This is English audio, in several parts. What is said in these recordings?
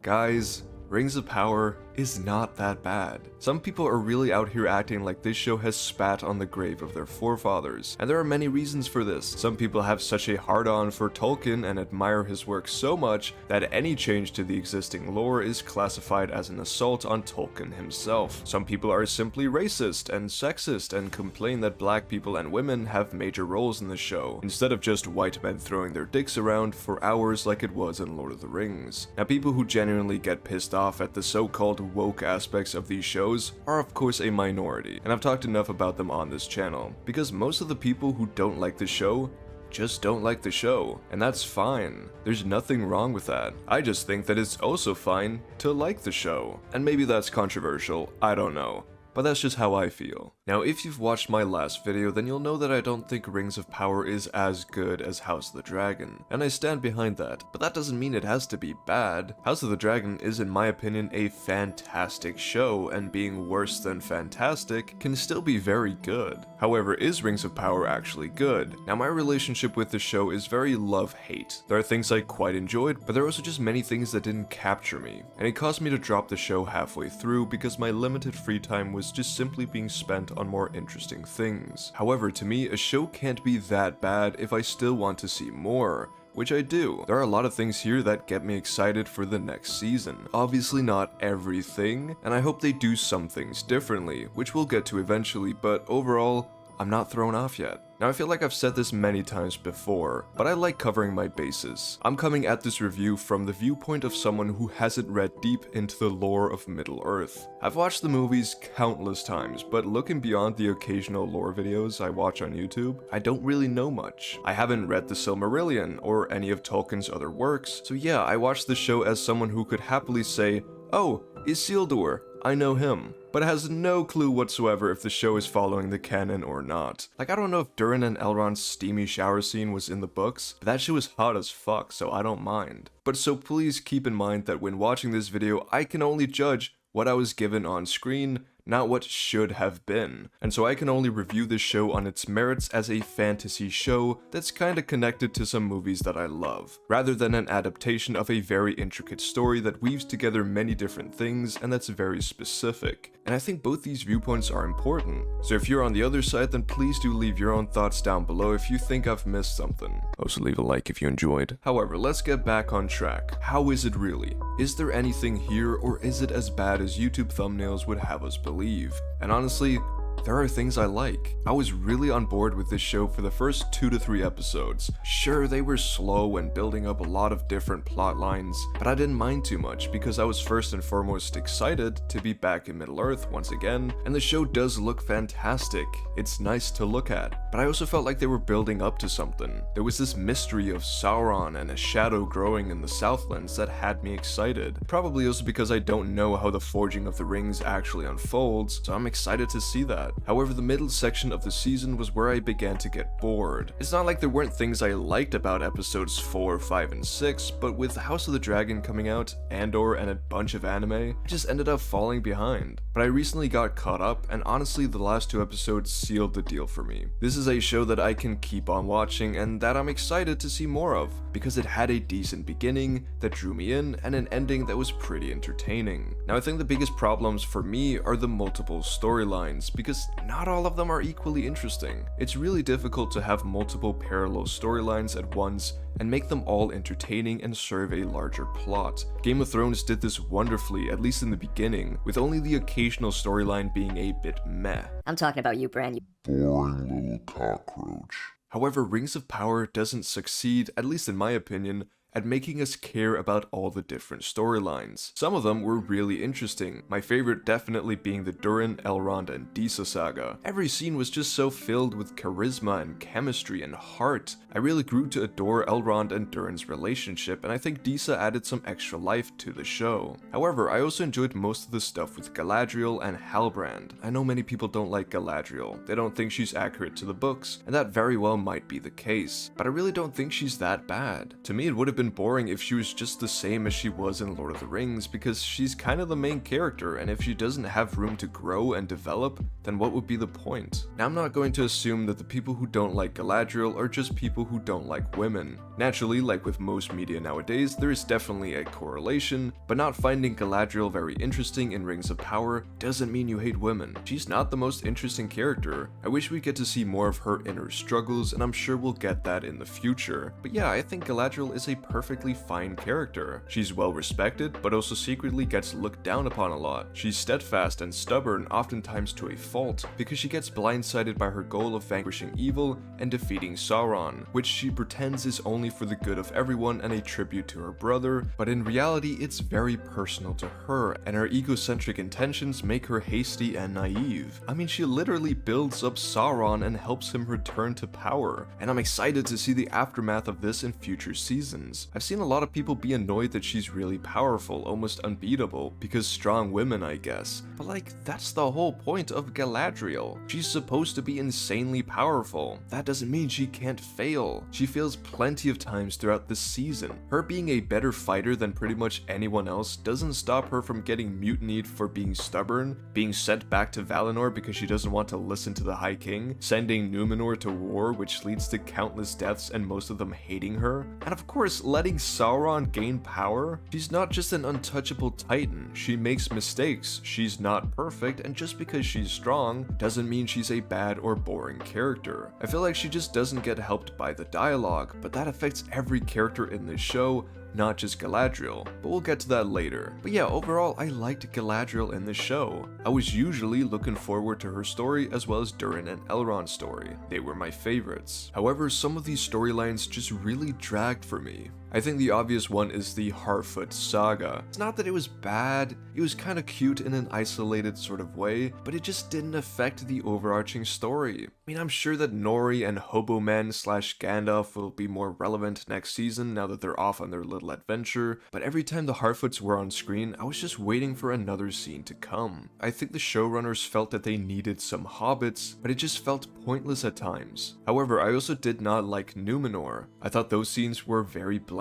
Guys, Rings of Power is not that bad. Some people are really out here acting like this show has spat on the grave of their forefathers, and there are many reasons for this. Some people have such a hard-on for Tolkien and admire his work so much that any change to the existing lore is classified as an assault on Tolkien himself. Some people are simply racist and sexist and complain that black people and women have major roles in the show, instead of just white men throwing their dicks around for hours like it was in Lord of the Rings. Now, people who genuinely get pissed off at the so-called woke aspects of these shows are of course a minority, and I've talked enough about them on this channel, because most of the people who don't like the show just don't like the show, and that's fine. There's nothing wrong with that. I just think that it's also fine to like the show, and maybe that's controversial, I don't know. But that's just how I feel. Now, if you've watched my last video, then you'll know that I don't think Rings of Power is as good as House of the Dragon, and I stand behind that, but that doesn't mean it has to be bad. House of the Dragon is, in my opinion, a fantastic show, and being worse than fantastic can still be very good. However, is Rings of Power actually good? Now, my relationship with the show is very love-hate. There are things I quite enjoyed, but there are also just many things that didn't capture me, and it caused me to drop the show halfway through because my limited free time was just simply being spent on more interesting things. However, to me, a show can't be that bad if I still want to see more, which I do. There are a lot of things here that get me excited for the next season. Obviously not everything, and I hope they do some things differently, which we'll get to eventually, but overall, I'm not thrown off yet. Now, I feel like I've said this many times before, but I like covering my bases. I'm coming at this review from the viewpoint of someone who hasn't read deep into the lore of Middle-earth. I've watched the movies countless times, but looking beyond the occasional lore videos I watch on YouTube, I don't really know much. I haven't read the Silmarillion or any of Tolkien's other works, so yeah, I watched the show as someone who could happily say, "Oh, Isildur, I know him," but has no clue whatsoever if the show is following the canon or not. Like, I don't know if Durin and Elrond's steamy shower scene was in the books, but that shit was hot as fuck, so I don't mind. But so please keep in mind that when watching this video, I can only judge what I was given on screen, not what should have been. And so I can only review this show on its merits as a fantasy show that's kinda connected to some movies that I love, rather than an adaptation of a very intricate story that weaves together many different things and that's very specific. And I think both these viewpoints are important. So if you're on the other side, then please do leave your own thoughts down below if you think I've missed something. Also leave a like if you enjoyed. However, let's get back on track. How is it really? Is there anything here, or is it as bad as YouTube thumbnails would have us believe? And honestly, there are things I like. I was really on board with this show for the first 2 to 3 episodes. Sure, they were slow and building up a lot of different plot lines, but I didn't mind too much because I was first and foremost excited to be back in Middle-earth once again, and the show does look fantastic. It's nice to look at, but I also felt like they were building up to something. There was this mystery of Sauron and a shadow growing in the Southlands that had me excited. Probably also because I don't know how the Forging of the Rings actually unfolds, so I'm excited to see that. However, the middle section of the season was where I began to get bored. It's not like there weren't things I liked about episodes 4, 5, and 6, but with House of the Dragon coming out, Andor, and a bunch of anime, I just ended up falling behind. But I recently got caught up, and honestly, the last 2 episodes sealed the deal for me. This is a show that I can keep on watching, and that I'm excited to see more of, because it had a decent beginning that drew me in, and an ending that was pretty entertaining. Now, I think the biggest problems for me are the multiple storylines, because not all of them are equally interesting. It's really difficult to have multiple parallel storylines at once and make them all entertaining and serve a larger plot. Game of Thrones did this wonderfully, at least in the beginning, with only the occasional storyline being a bit meh. I'm talking about you, Bran. You Boring little cockroach. However, Rings of Power doesn't succeed, at least in my opinion, at making us care about all the different storylines. Some of them were really interesting, my favorite definitely being the Durin, Elrond, and Disa saga. Every scene was just so filled with charisma and chemistry and heart. I really grew to adore Elrond and Durin's relationship, and I think Disa added some extra life to the show. However, I also enjoyed most of the stuff with Galadriel and Halbrand. I know many people don't like Galadriel, they don't think she's accurate to the books, and that very well might be the case, but I really don't think she's that bad. To me, it would have been boring if she was just the same as she was in Lord of the Rings, because she's kind of the main character, and if she doesn't have room to grow and develop, then what would be the point? Now, I'm not going to assume that the people who don't like Galadriel are just people who don't like women. Naturally, like with most media nowadays, there is definitely a correlation, but not finding Galadriel very interesting in Rings of Power doesn't mean you hate women. She's not the most interesting character. I wish we get to see more of her inner struggles, and I'm sure we'll get that in the future. But yeah, I think Galadriel is a perfectly fine character. She's well respected, but also secretly gets looked down upon a lot. She's steadfast and stubborn, oftentimes to a fault, because she gets blindsided by her goal of vanquishing evil and defeating Sauron, which she pretends is only for the good of everyone and a tribute to her brother, but in reality it's very personal to her, and her egocentric intentions make her hasty and naive. I mean, she literally builds up Sauron and helps him return to power, and I'm excited to see the aftermath of this in future seasons. I've seen a lot of people be annoyed that she's really powerful, almost unbeatable, because strong women, I guess, but like, that's the whole point of Galadriel. She's supposed to be insanely powerful. That doesn't mean she can't fail. She fails plenty of times throughout this season. Her being a better fighter than pretty much anyone else doesn't stop her from getting mutinied for being stubborn, being sent back to Valinor because she doesn't want to listen to the High King, sending Numenor to war which leads to countless deaths and most of them hating her, and of course letting Sauron gain power. She's not just an untouchable titan, she makes mistakes, she's not perfect, and just because she's strong doesn't mean she's a bad or boring character. I feel like she just doesn't get helped by the dialogue, but that affects every character in this show, not just Galadriel, but we'll get to that later. But yeah, overall, I liked Galadriel in the show. I was usually looking forward to her story as well as Durin and Elrond's story. They were my favorites. However, some of these storylines just really dragged for me. I think the obvious one is the Harfoot saga. It's not that it was bad, it was kind of cute in an isolated sort of way, but it just didn't affect the overarching story. I mean, I'm sure that Nori and Hoboman / Gandalf will be more relevant next season now that they're off on their little adventure, but every time the Harfoots were on screen, I was just waiting for another scene to come. I think the showrunners felt that they needed some hobbits, but it just felt pointless at times. However, I also did not like Numenor. I thought those scenes were very bland.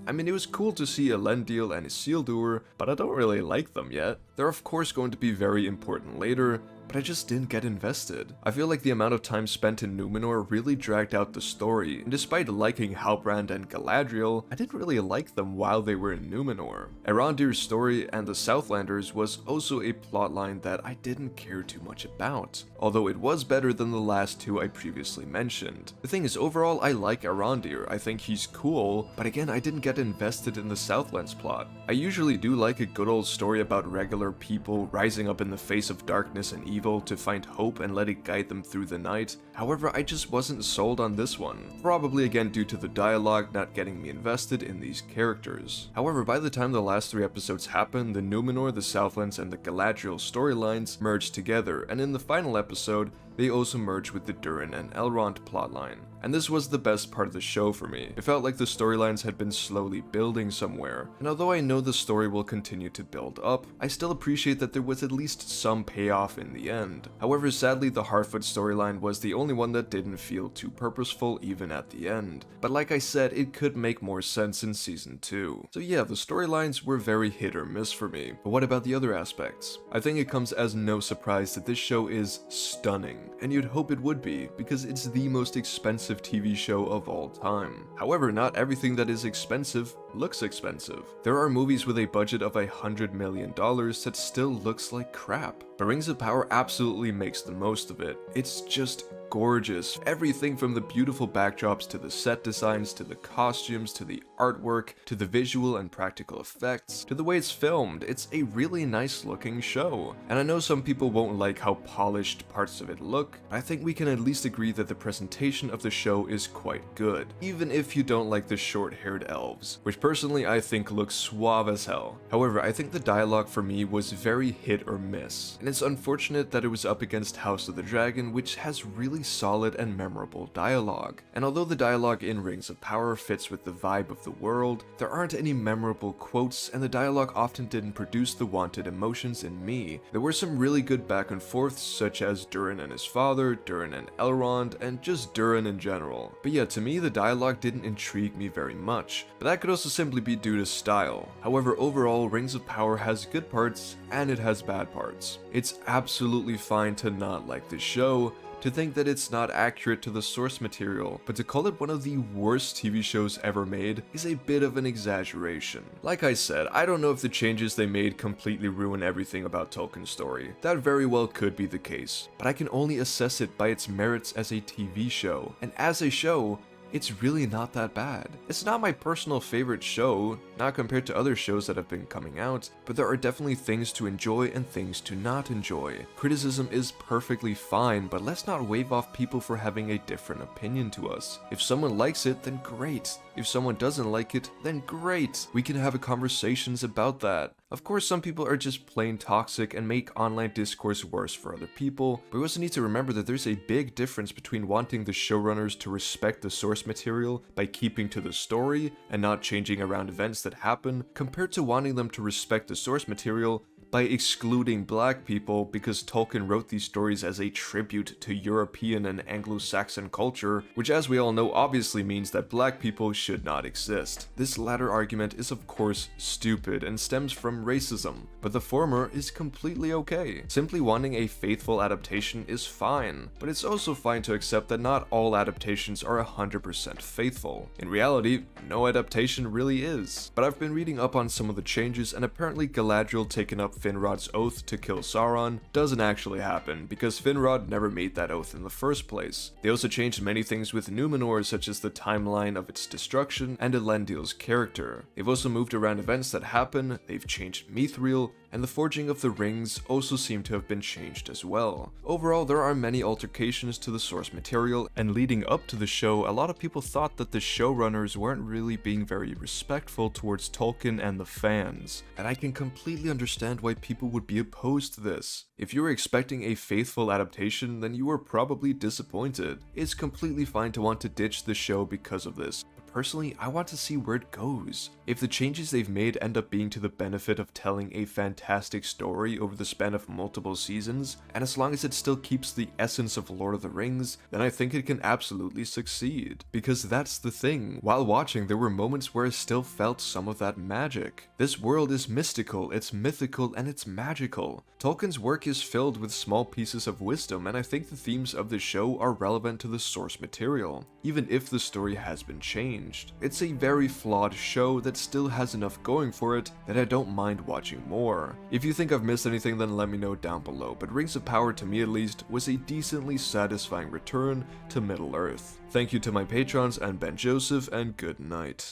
I mean, it was cool to see Elendil and Isildur, but I don't really like them yet. They're of course going to be very important later, but I just didn't get invested. I feel like the amount of time spent in Numenor really dragged out the story, and despite liking Halbrand and Galadriel, I didn't really like them while they were in Numenor. Arondir's story and the Southlanders was also a plotline that I didn't care too much about, although it was better than the last two I previously mentioned. The thing is, overall I like Arondir, I think he's cool, but again I didn't get invested in the Southlands plot. I usually do like a good old story about regular people rising up in the face of darkness and evil to find hope and let it guide them through the night. However, I just wasn't sold on this one, probably again due to the dialogue not getting me invested in these characters. However, by the time the last 3 episodes happened, the Numenor, the Southlands, and the Galadriel storylines merged together, and in the final episode, they also merged with the Durin and Elrond plotline. And this was the best part of the show for me. It felt like the storylines had been slowly building somewhere, and although I know the story will continue to build up, I still appreciate that there was at least some payoff in the end. However, sadly the Harfoot storyline was the only one that didn't feel too purposeful even at the end. But like I said, it could make more sense in season 2. So yeah, the storylines were very hit or miss for me, but what about the other aspects? I think it comes as no surprise that this show is stunning, and you'd hope it would be, because it's the most expensive TV show of all time. However, not everything that is expensive looks expensive. There are movies with a budget of $100 million that still looks like crap, but Rings of Power absolutely makes the most of it. It's just gorgeous. Everything from the beautiful backdrops to the set designs to the costumes to the artwork to the visual and practical effects to the way it's filmed. It's a really nice looking show. And I know some people won't like how polished parts of it look, but I think we can at least agree that the presentation of the show is quite good, even if you don't like the short-haired elves, which personally I think looks suave as hell. However, I think the dialogue for me was very hit or miss, and it's unfortunate that it was up against House of the Dragon, which has really solid and memorable dialogue. And although the dialogue in Rings of Power fits with the vibe of the world, there aren't any memorable quotes, and the dialogue often didn't produce the wanted emotions in me. There were some really good back and forths, such as Durin and his father, Durin and Elrond, and just Durin in general. But yeah, to me the dialogue didn't intrigue me very much, but that could also simply be due to style. However, overall, Rings of Power has good parts, and it has bad parts. It's absolutely fine to not like this show, to think that it's not accurate to the source material, but to call it one of the worst TV shows ever made is a bit of an exaggeration. Like I said, I don't know if the changes they made completely ruin everything about Tolkien's story. That very well could be the case, but I can only assess it by its merits as a TV show, and as a show, it's really not that bad. It's not my personal favorite show, not compared to other shows that have been coming out, but there are definitely things to enjoy and things to not enjoy. Criticism is perfectly fine, but let's not wave off people for having a different opinion to us. If someone likes it, then great. If someone doesn't like it, then great. We can have conversations about that. Of course, some people are just plain toxic and make online discourse worse for other people, but we also need to remember that there's a big difference between wanting the showrunners to respect the source material by keeping to the story and not changing around events that happen, compared to wanting them to respect the source material by excluding black people because Tolkien wrote these stories as a tribute to European and Anglo-Saxon culture, which as we all know obviously means that black people should not exist. This latter argument is of course stupid and stems from racism, but the former is completely okay. Simply wanting a faithful adaptation is fine, but it's also fine to accept that not all adaptations are 100% faithful. In reality, no adaptation really is. But I've been reading up on some of the changes, and apparently Galadriel taking up Finrod's oath to kill Sauron doesn't actually happen, because Finrod never made that oath in the first place. They also changed many things with Numenor, such as the timeline of its destruction and Elendil's character. They've also moved around events that happen, they've changed Mithril, and the forging of the rings also seem to have been changed as well. Overall, there are many altercations to the source material, and leading up to the show, a lot of people thought that the showrunners weren't really being very respectful towards Tolkien and the fans, and I can completely understand why people would be opposed to this. If you were expecting a faithful adaptation, then you were probably disappointed. It's completely fine to want to ditch the show because of this. Personally, I want to see where it goes. If the changes they've made end up being to the benefit of telling a fantastic story over the span of multiple seasons, and as long as it still keeps the essence of Lord of the Rings, then I think it can absolutely succeed. Because that's the thing, while watching there were moments where I still felt some of that magic. This world is mystical, it's mythical, and it's magical. Tolkien's work is filled with small pieces of wisdom, and I think the themes of the show are relevant to the source material, even if the story has been changed. It's a very flawed show that still has enough going for it that I don't mind watching more. If you think I've missed anything, then let me know down below, but Rings of Power, to me at least, was a decently satisfying return to Middle-earth. Thank you to my patrons and Ben Joseph, and good night.